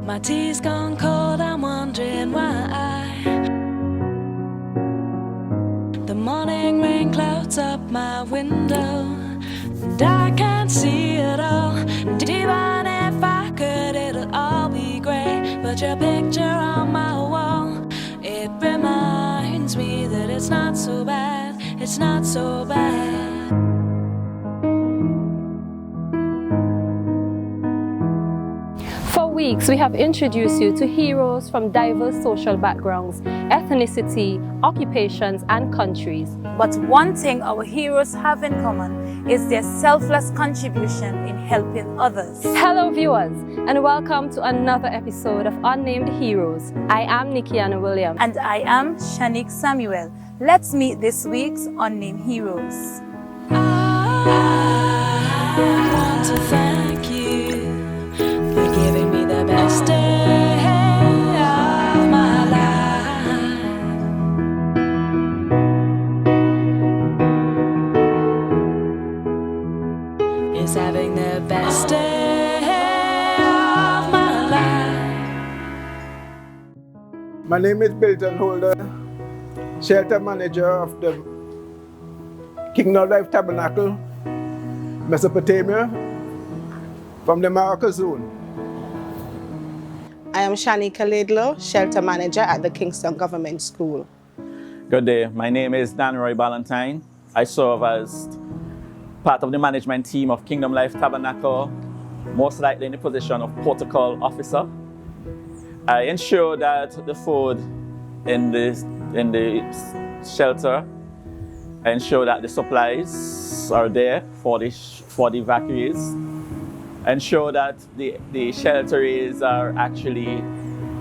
My tea's gone cold, I'm wondering why. The morning rain clouds up my window, and I can't see it all. And even if I could, it'll all be great. But your picture on my wall, it reminds me that it's not so bad, it's not so bad. For weeks, we have introduced you to heroes from diverse social backgrounds, ethnicity, occupations, and countries. But one thing our heroes have in common is their selfless contribution in helping others. Hello viewers, and welcome to another episode of Unnamed Heroes. I am Nikiana Williams. And I am Shanique Samuel. Let's meet this week's Unnamed Heroes. I want to thank you for giving me the best day of my life. Is having the best day of my life. My name is Bilton Holder, shelter manager of the Kingdom Life Tabernacle, Mesopotamia, from the Maracay Zone. I am Shanika Laidlow, shelter manager at the Kingston Government School. Good day. My name is Dan Roy Ballantyne. I serve as part of the management team of Kingdom Life Tabernacle, most likely in the position of protocol officer. I ensure that the food in the shelter, I ensure that the supplies are there for the evacuees. Ensure that the shelterees are actually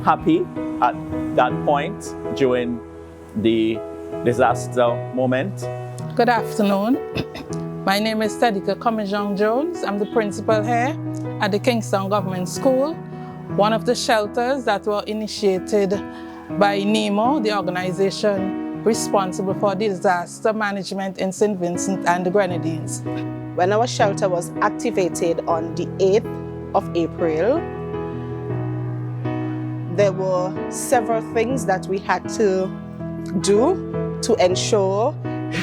happy at that point during the disaster moment. Good afternoon. My name is Tadika Comijong Jones. I'm the principal here at the Kingston Government School, one of the shelters that were initiated by NEMO, the organization responsible for disaster management in St. Vincent and the Grenadines. When our shelter was activated on the 8th of April, there were several things that we had to do to ensure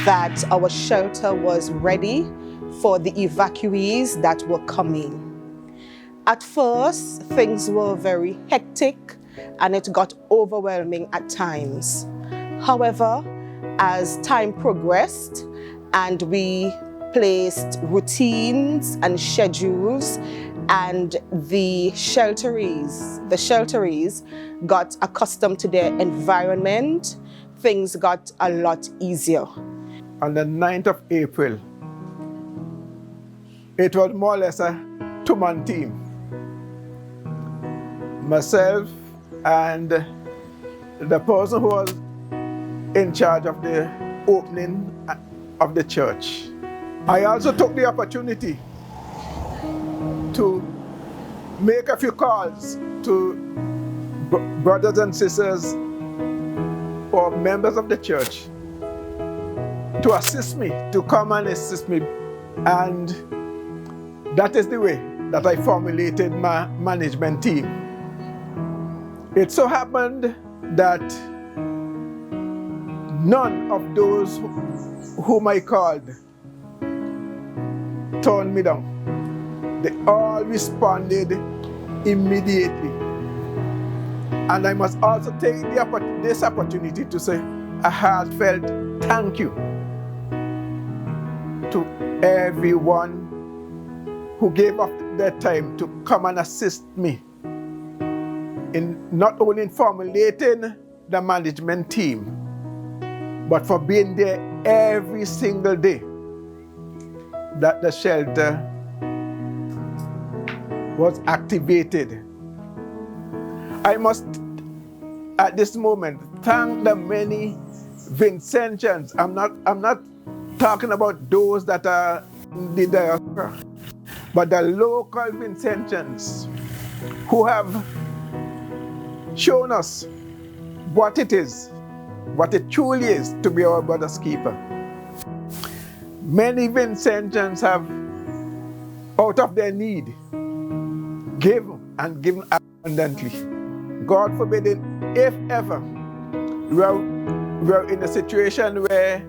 that our shelter was ready for the evacuees that were coming. At first, things were very hectic and it got overwhelming at times. However, as time progressed and we placed routines and schedules, and the shelterees got accustomed to their environment, things got a lot easier. On the 9th of April, it was more or less a two-man team. Myself and the person who was in charge of the opening of the church. I also took the opportunity to make a few calls to brothers and sisters or members of the church to assist me, to come and assist me. And that is the way that I formulated my management team. It so happened that none of those whom I called turned me down. They all responded immediately. And I must also take this opportunity to say a heartfelt thank you to everyone who gave up their time to come and assist me in not only in formulating the management team, but for being there every single day that the shelter was activated. I must, at this moment, thank the many Vincentians. I'm not talking about those that are in the diaspora, but the local Vincentians who have shown us what it is, what it truly is to be our brother's keeper. Many Vincentians have, out of their need, given abundantly. God forbid it, if ever we're in a situation where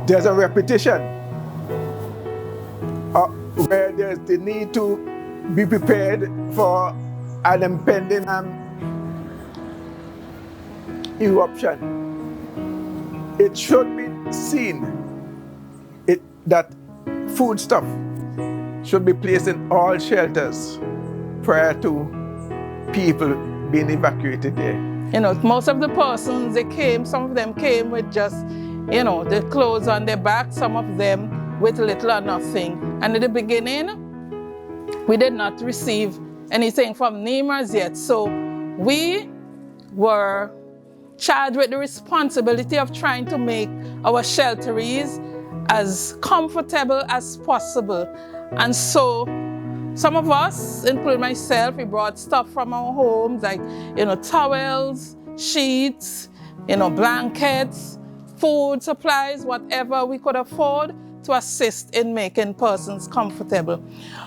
there's a repetition, where there's the need to be prepared for an impending eruption. It should be seen that foodstuff should be placed in all shelters prior to people being evacuated there. You know, most of the persons, they came, some of them came with just, you know, the clothes on their back, some of them with little or nothing. And in the beginning, we did not receive anything from NEMA yet. So we were charged with the responsibility of trying to make our shelteries as comfortable as possible. And so some of us, including myself, we brought stuff from our homes, like, you know, towels, sheets, you know, blankets, food supplies, whatever we could afford to assist in making persons comfortable.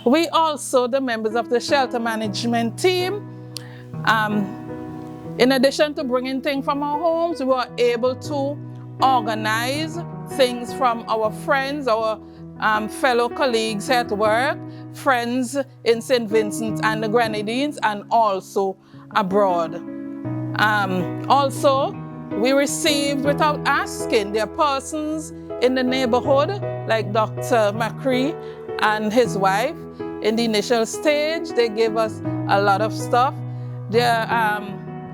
We also, the members of the shelter management team, in addition to bringing things from our homes, we were able to organize things from our friends, our fellow colleagues at work, friends in St. Vincent and the Grenadines, and also abroad. Also, we received without asking, there are persons in the neighborhood, like Dr. McCree and his wife. In the initial stage, they gave us a lot of stuff. They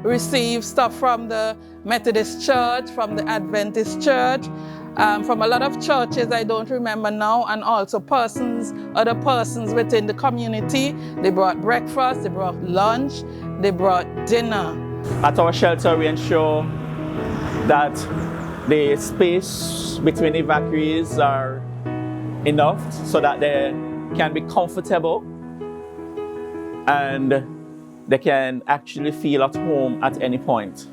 received stuff from the Methodist Church, from the Adventist Church, from a lot of churches I don't remember now, and also other persons within the community. They brought breakfast, they brought lunch, they brought dinner. At our shelter, we ensure that the space between evacuees are enough so that they can be comfortable and they can actually feel at home at any point.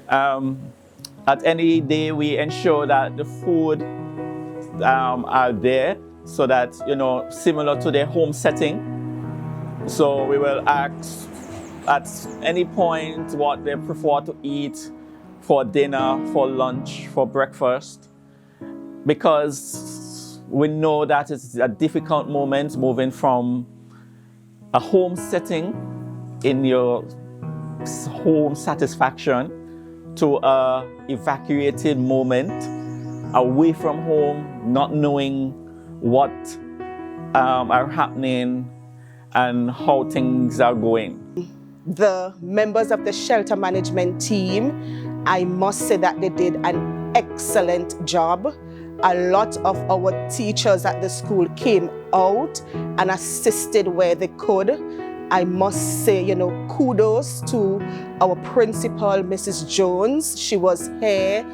At any day, we ensure that the food are there so that, you know, similar to their home setting. So we will ask at any point what they prefer to eat for dinner, for lunch, for breakfast, because we know that it's a difficult moment moving from a home setting in your home satisfaction to a evacuated moment away from home, not knowing what are happening and how things are going. The members of the shelter management team, I must say that they did an excellent job. A lot of our teachers at the school came out and assisted where they could. I must say, you know, kudos to our principal, Mrs. Jones. She was here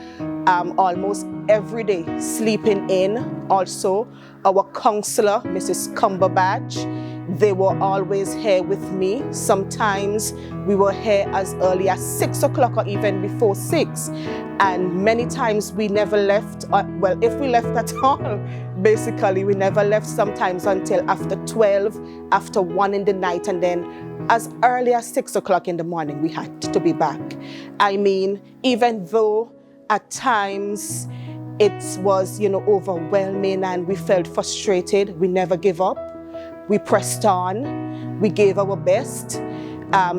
almost every day, sleeping in. Also, our counselor, Mrs. Cumberbatch, they were always here with me. Sometimes we were here as early as 6 o'clock or even before 6. And many times we never left, well, if we left at all, basically we never left sometimes until after 12, after 1 in the night, and then as early as 6 o'clock in the morning we had to be back. I mean, even though at times it was, you know, overwhelming and we felt frustrated, we never gave up. We pressed on, we gave our best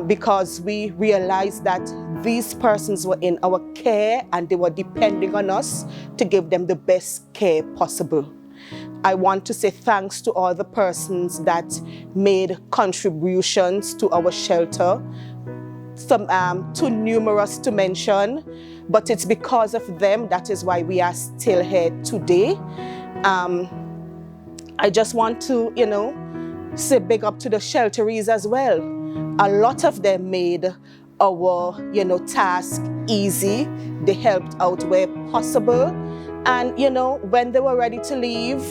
because we realized that these persons were in our care and they were depending on us to give them the best care possible. I want to say thanks to all the persons that made contributions to our shelter, some too numerous to mention, but it's because of them that is why we are still here today. I just want to, you know, say big up to the shelteries as well. A lot of them made our, you know, task easy. They helped out where possible. And, you know, when they were ready to leave,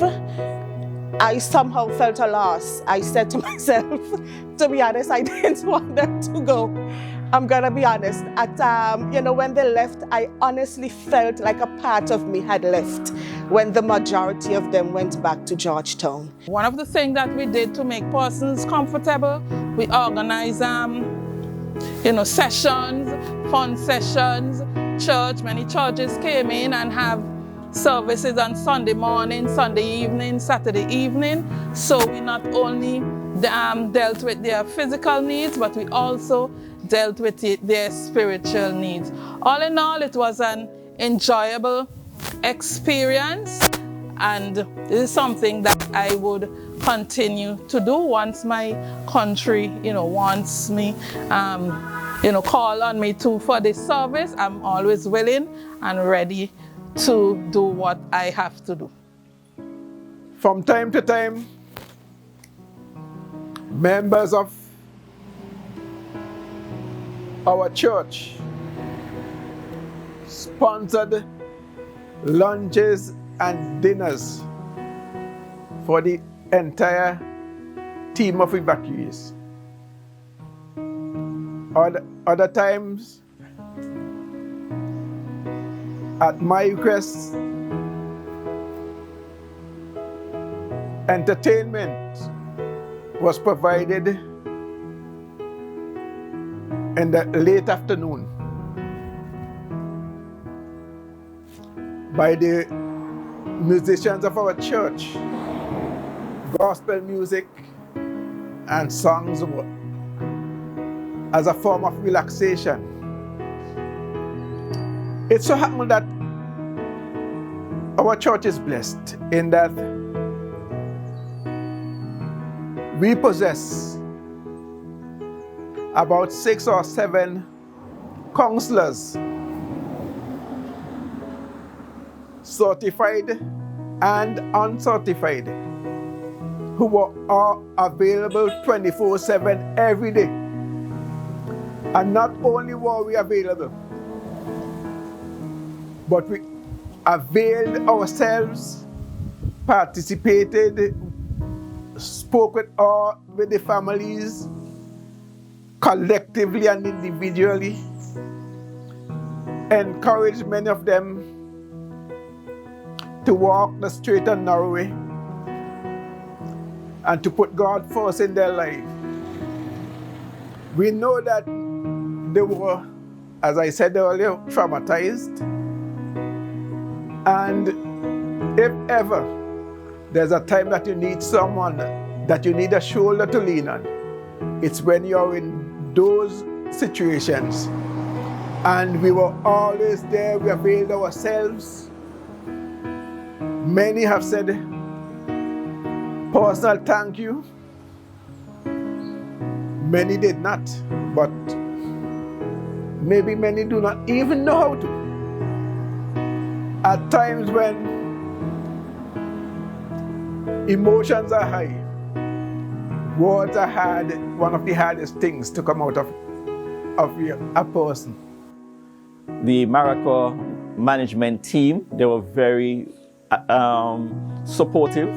I somehow felt a loss. I said to myself, to be honest, I didn't want them to go. I'm gonna be honest. At, you know, when they left, I honestly felt like a part of me had left. when the majority of them went back to Georgetown. One of the things that we did to make persons comfortable, we organized sessions, fun sessions, church. Many churches came in and have services on Sunday morning, Sunday evening, Saturday evening. So we not only dealt with their physical needs, but we also dealt with their spiritual needs. All in all, it was an enjoyable experience, and this is something that I would continue to do once my country, wants me, call on me for this service. I'm always willing and ready to do what I have to do. From time to time, members of our church sponsored lunches and dinners for the entire team of evacuees. Other times, at my request, entertainment was provided in the late afternoon by the musicians of our church. Gospel music and songs as a form of relaxation. It so happened that our church is blessed in that we possess about 6 or 7 counselors, certified and uncertified, who are available 24/7 every day. And not only were we available, but we availed ourselves, participated, spoke with the families, collectively and individually, encouraged many of them to walk the straight and narrow way and to put God first in their life. We know that they were, as I said earlier, traumatized. And if ever there's a time that you need someone, that you need a shoulder to lean on, it's when you're in those situations. And we were always there, we availed ourselves. Many have said personal thank you. Many did not, but maybe many do not even know how to. At times when emotions are high, words are hard, one of the hardest things to come out of a person. The Maricopa management team, they were very supportive.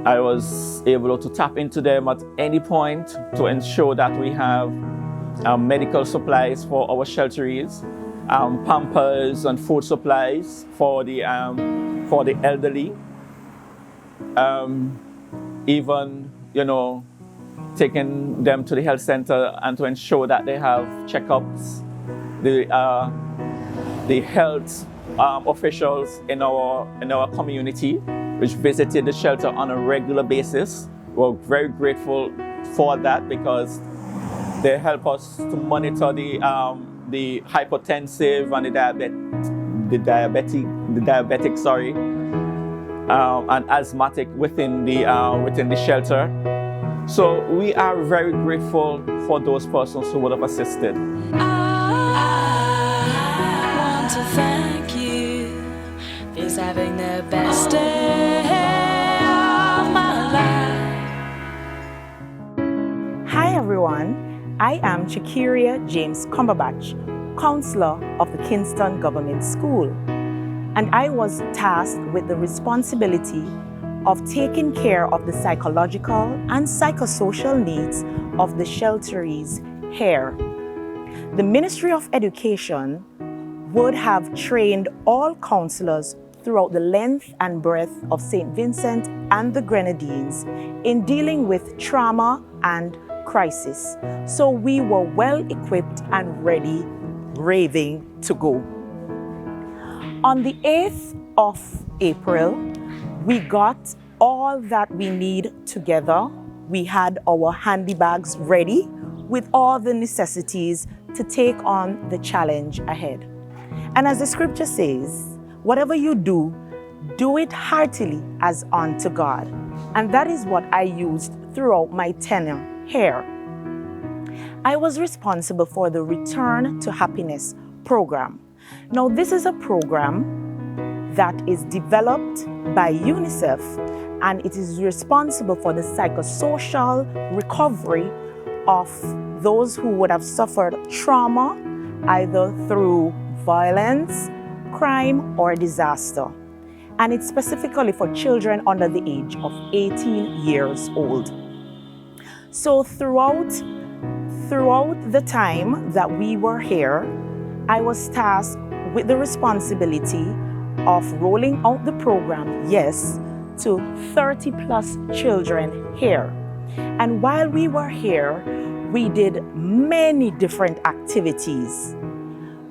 I was able to tap into them at any point to ensure that we have medical supplies for our shelterees, pampers and food supplies for the elderly. Even, taking them to the health center and to ensure that they have checkups. The health officials in our community, which visited the shelter on a regular basis, we're very grateful for that because they help us to monitor the hypertensive and the diabetic, and asthmatic within the shelter. So we are very grateful for those persons who would have assisted. I want to thank you for having the best day of my life. Hi everyone, I am Chakiria James Cumberbatch, counselor of the Kingston Government School, and I was tasked with the responsibility of taking care of the psychological and psychosocial needs of the shelterees here. The Ministry of Education would have trained all counselors throughout the length and breadth of St. Vincent and the Grenadines in dealing with trauma and crisis. So we were well equipped and ready, raving to go. On the 8th of April, we got all that we need together. We had our handy bags ready with all the necessities to take on the challenge ahead. And as the scripture says, whatever you do, do it heartily as unto God. And that is what I used throughout my tenure here. I was responsible for the Return to Happiness program. Now, this is a program that is developed by UNICEF, and it is responsible for the psychosocial recovery of those who would have suffered trauma, either through violence, crime, or disaster. And it's specifically for children under the age of 18 years old. So throughout the time that we were here, I was tasked with the responsibility of rolling out the program, yes, to 30 plus children here. And while we were here, we did many different activities.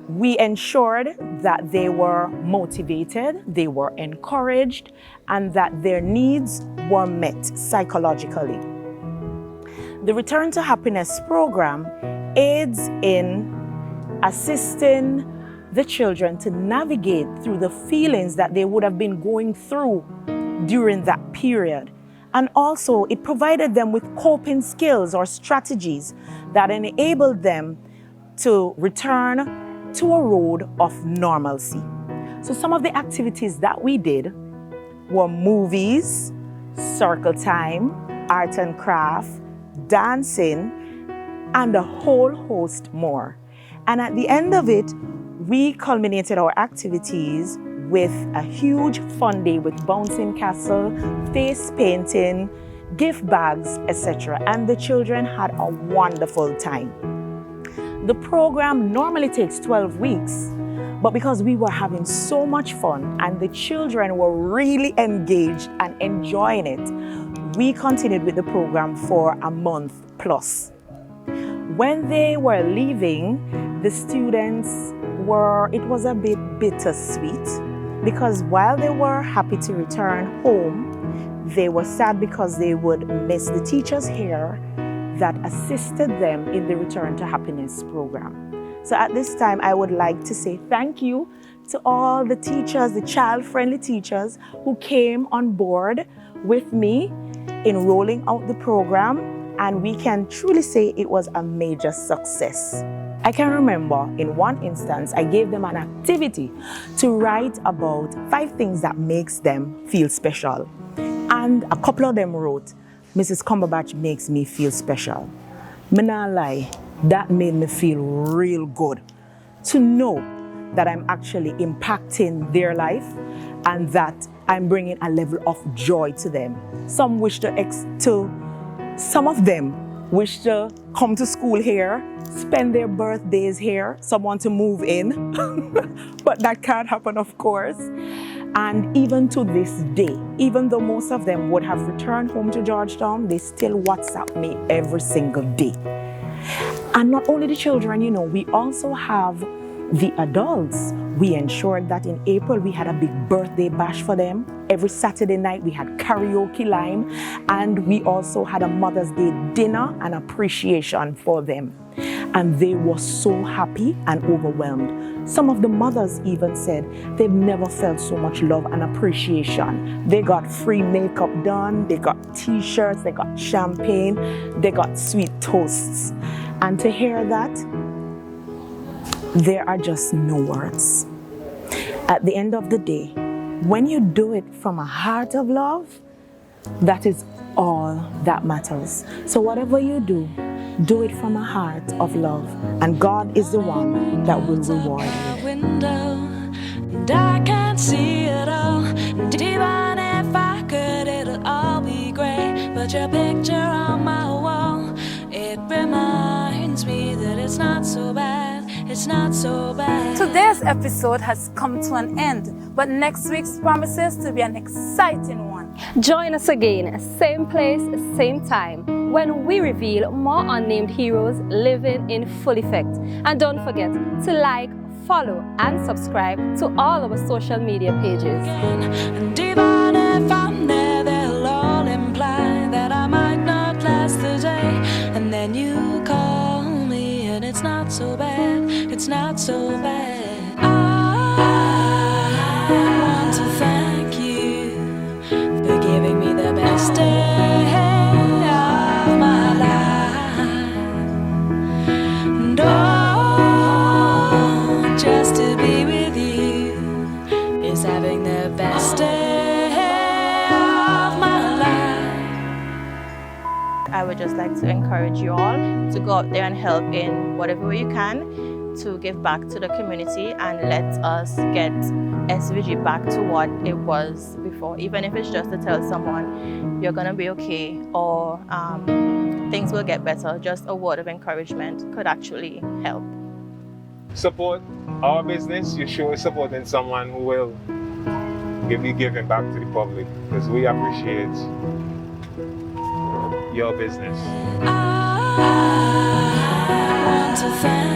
We ensured that they were motivated, they were encouraged, and that their needs were met psychologically. The Return to Happiness program aids in assisting the children to navigate through the feelings that they would have been going through during that period. And also, it provided them with coping skills or strategies that enabled them to return to a road of normalcy. So some of the activities that we did were movies, circle time, art and craft, dancing, and a whole host more. And at the end of it, we culminated our activities with a huge fun day with bouncing castle, face painting, gift bags, etc. And the children had a wonderful time. The program normally takes 12 weeks, but because we were having so much fun and the children were really engaged and enjoying it, we continued with the program for a month plus. When they were leaving, the students it was a bit bittersweet, because while they were happy to return home, they were sad because they would miss the teachers here that assisted them in the Return to Happiness program. So at this time, I would like to say thank you to all the teachers, the child-friendly teachers who came on board with me in rolling out the program, and we can truly say it was a major success. I can remember in one instance, I gave them an activity to write about 5 things that makes them feel special. And a couple of them wrote, "Mrs. Cumberbatch makes me feel special." Me nah lie, that made me feel real good to know that I'm actually impacting their life and that I'm bringing a level of joy to them. Some of them wish to come to school here, spend their birthdays here, some want to move in, but that can't happen, of course. And even to this day, even though most of them would have returned home to Georgetown, they still WhatsApp me every single day. And not only the children, we also have the adults. We ensured that in April we had a big birthday bash for them. Every Saturday night we had karaoke line, and we also had a Mother's Day dinner and appreciation for them. And they were so happy and overwhelmed. Some of the mothers even said they've never felt so much love and appreciation. They got free makeup done, they got t-shirts, they got champagne, they got sweet toasts. And to hear that, there are just no words. At the end of the day, when you do it from a heart of love, that is all that matters. So whatever you do it from a heart of love, and God is the one that will reward you. And I can't see it all. And even if I could, it'll all be great. But your picture on my wall, it reminds me that it's not so bad. it's not so bad. Today's episode has come to an end, but next week's promises to be an exciting one. Join us again, same place, same time, when we reveal more unnamed heroes living in full effect. And don't forget to like, follow, and subscribe to all our social media pages. And even if I'm there, they'll all imply that I might not last the day. And then you call me, and it's not so bad, it's not so bad. I want to thank you for giving me the best day of my life. And just to be with you is having the best day of my life. I would just like to encourage you all to go out there and help in whatever way you can to give back to the community and let us get SVG back to what it was before. Even if it's just to tell someone you're gonna be okay or things will get better, just a word of encouragement could actually help. Support our business, you sure supporting someone who will be giving back to the public, because we appreciate your business. I want to thank